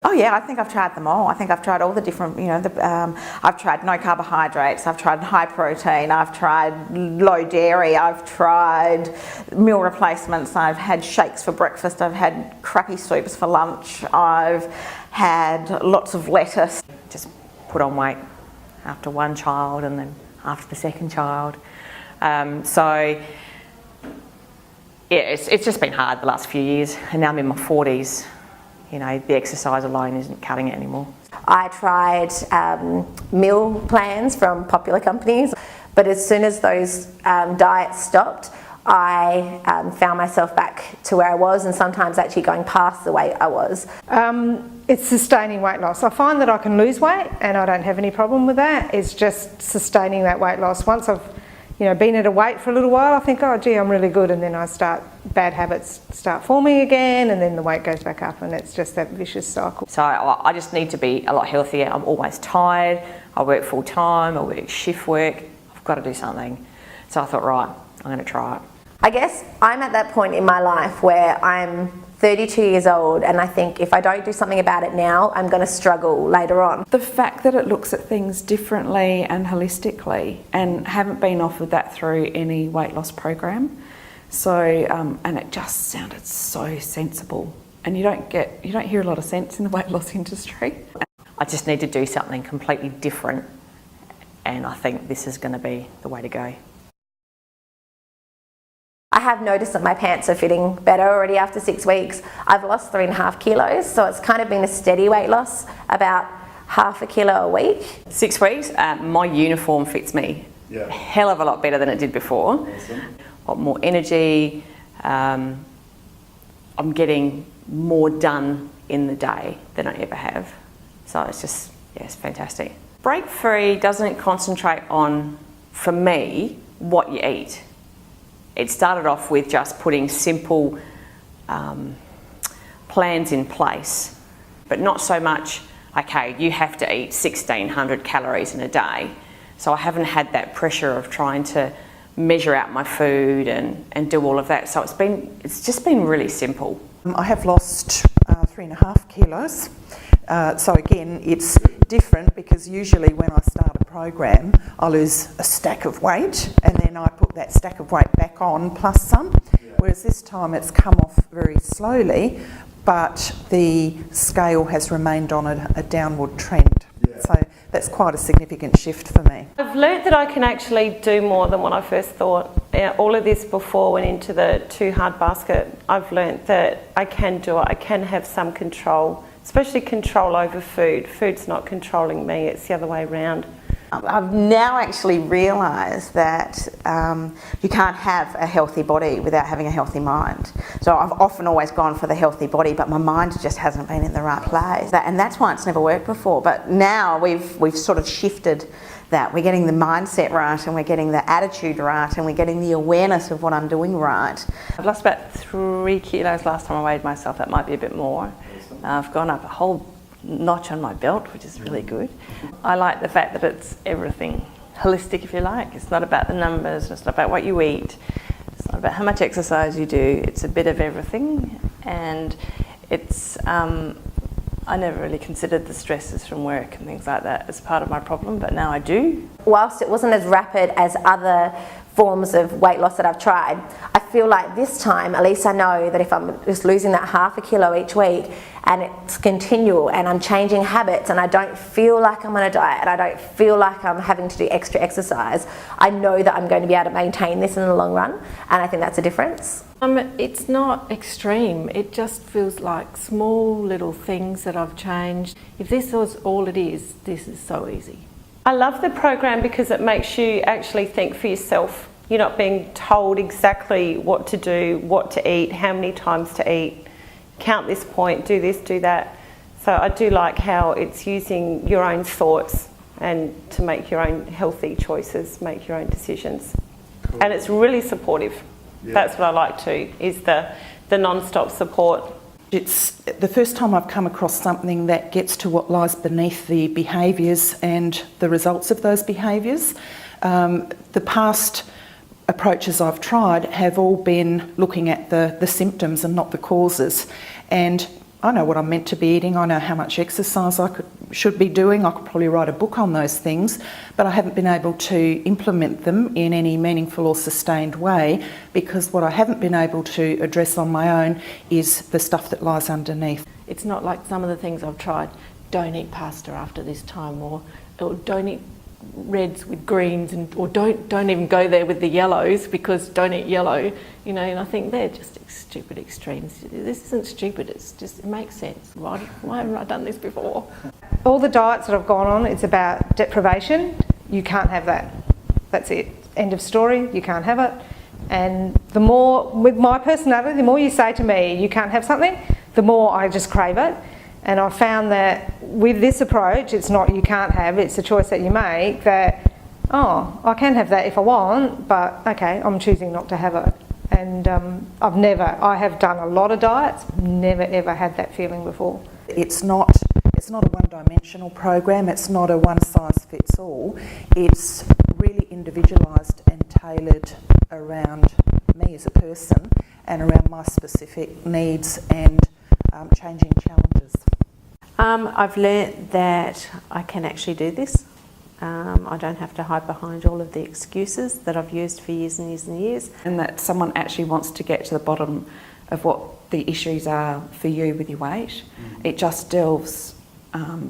Oh yeah, I think I've tried them all. I think I've tried all the different, I've tried no carbohydrates, I've tried high protein, I've tried low dairy, I've tried meal replacements, I've had shakes for breakfast, I've had crappy soups for lunch, I've had lots of lettuce. Just put on weight after one child and then after the second child. So yeah, it's just been hard the last few years, and now I'm in my 40s. The exercise alone isn't cutting it anymore. I tried meal plans from popular companies, but as soon as those diets stopped, I found myself back to where I was, and sometimes actually going past the weight I was. It's sustaining weight loss. I find that I can lose weight and I don't have any problem with that. It's just sustaining that weight loss. Once I've been at a weight for a little while, I think, oh gee, I'm really good, and then bad habits start forming again, and then the weight goes back up, and it's just that vicious cycle. So I just need to be a lot healthier. I'm always tired, I work full time, I work shift work, I've got to do something. So I thought, right, I'm going to try it. I guess I'm at that point in my life where I'm 32 years old, and I think if I don't do something about it now, I'm going to struggle later on. The fact that it looks at things differently and holistically, and haven't been offered that through any weight loss program. So, and it just sounded so sensible. And you don't hear a lot of sense in the weight loss industry. I just need to do something completely different, and I think this is going to be the way to go. I have noticed that my pants are fitting better already after 6 weeks. I've lost 3.5 kilos, so it's kind of been a steady weight loss, about half a kilo a week. 6 weeks, my uniform fits me a hell of a lot better than it did before. Awesome. Got more energy, I'm getting more done in the day than I ever have. So it's just, it's fantastic. Breakfree doesn't concentrate on, for me, what you eat. It started off with just putting simple plans in place, but not so much, okay, you have to eat 1,600 calories in a day. So I haven't had that pressure of trying to measure out my food and do all of that. So it's just been really simple. I have lost 3.5 kilos. So again, it's different because usually when I start a program, I lose a stack of weight and then I put that stack of weight back on plus some. Whereas this time it's come off very slowly, but the scale has remained on a downward trend. So that's quite a significant shift for me. I've learnt that I can actually do more than what I first thought. All of this before went into the too hard basket. I've learnt that I can do it. I can have some control, especially control over food. Food's not controlling me, it's the other way around. I've now actually realised that you can't have a healthy body without having a healthy mind. So I've often always gone for the healthy body, but my mind just hasn't been in the right place. And that's why it's never worked before. But now we've sort of shifted that. We're getting the mindset right, and we're getting the attitude right, and we're getting the awareness of what I'm doing right. I've lost about 3 kilos last time I weighed myself. That might be a bit more. I've gone up a whole notch on my belt, which is really good. I like the fact that it's everything, holistic if you like. It's not about the numbers, it's not about what you eat, it's not about how much exercise you do, it's a bit of everything. And it's, I never really considered the stresses from work and things like that as part of my problem, but now I do. Whilst it wasn't as rapid as other forms of weight loss that I've tried, I feel like this time, at least I know that if I'm just losing that half a kilo each week and it's continual and I'm changing habits and I don't feel like I'm on a diet and I don't feel like I'm having to do extra exercise, I know that I'm going to be able to maintain this in the long run, and I think that's a difference. It's not extreme, it just feels like small little things that I've changed. If this was all it is, this is so easy. I love the program because it makes you actually think for yourself. You're not being told exactly what to do, what to eat, how many times to eat, count this point, do this, do that. So I do like how it's using your own thoughts and to make your own healthy choices, make your own decisions. Cool. And it's really supportive. Yeah. That's what I like too, is the non-stop support. It's the first time I've come across something that gets to what lies beneath the behaviours and the results of those behaviours. The past approaches I've tried have all been looking at the symptoms and not the causes. And I know what I'm meant to be eating. I know how much exercise I should be doing. I could probably write a book on those things, but I haven't been able to implement them in any meaningful or sustained way, because what I haven't been able to address on my own is the stuff that lies underneath. It's not like some of the things I've tried. Don't eat pasta after this time, or don't eat reds with greens, or don't even go there with the yellows, because don't eat yellow. You know, and I think they're just stupid extremes. This isn't stupid. It's just, it makes sense. Why haven't I done this before? All the diets that I've gone on, it's about deprivation. You can't have that. That's it. End of story. You can't have it. And the more, with my personality, the more you say to me you can't have something, the more I just crave it. And I've found that with this approach, it's not you can't have, it's a choice that you make that, oh, I can have that if I want, but okay, I'm choosing not to have it. And I have done a lot of diets, never ever had that feeling before. It's not a one-dimensional program, it's not a one-size-fits-all. It's really individualised and tailored around me as a person and around my specific needs and changing challenges. I've learnt that I can actually do this. I don't have to hide behind all of the excuses that I've used for years and years and years. And that someone actually wants to get to the bottom of what the issues are for you with your weight. It just delves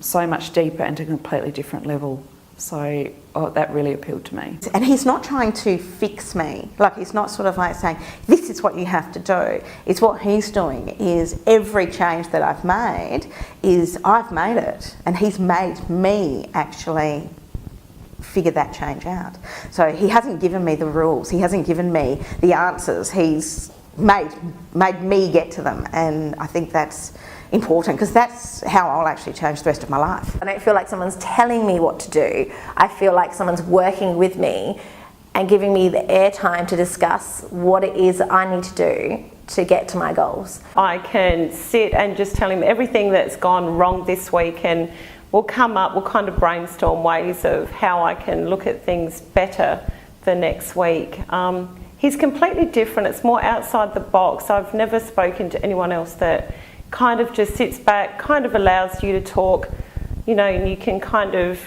so much deeper into a completely different level. So that really appealed to me. And he's not trying to fix me. Like, he's not sort of like saying, this is what you have to do. It's what he's doing is every change that I've made is I've made it. And he's made me actually figure that change out. So he hasn't given me the rules. He hasn't given me the answers. He's made me get to them. And I think that's important, because that's how I'll actually change the rest of my life. I don't feel like someone's telling me what to do. I feel like someone's working with me and giving me the airtime to discuss what it is I need to do to get to my goals. I can sit and just tell him everything that's gone wrong this week, and we'll kind of brainstorm ways of how I can look at things better the next week. He's completely different. It's more outside the box. I've never spoken to anyone else that kind of just sits back, kind of allows you to talk, you know, and you can kind of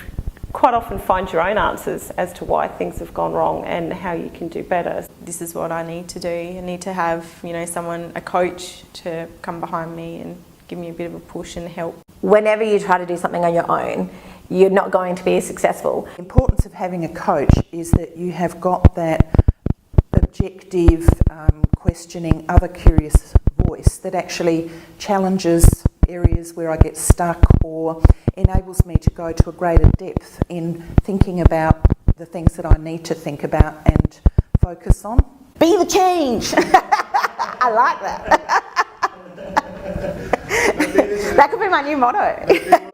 quite often find your own answers as to why things have gone wrong and how you can do better. This is what I need to do. I need to have, you know, a coach to come behind me and give me a bit of a push and help. Whenever you try to do something on your own, you're not going to be successful. The importance of having a coach is that you have got that objective, questioning, other curious voice that actually challenges areas where I get stuck or enables me to go to a greater depth in thinking about the things that I need to think about and focus on. Be the change. I like that. That could be my new motto.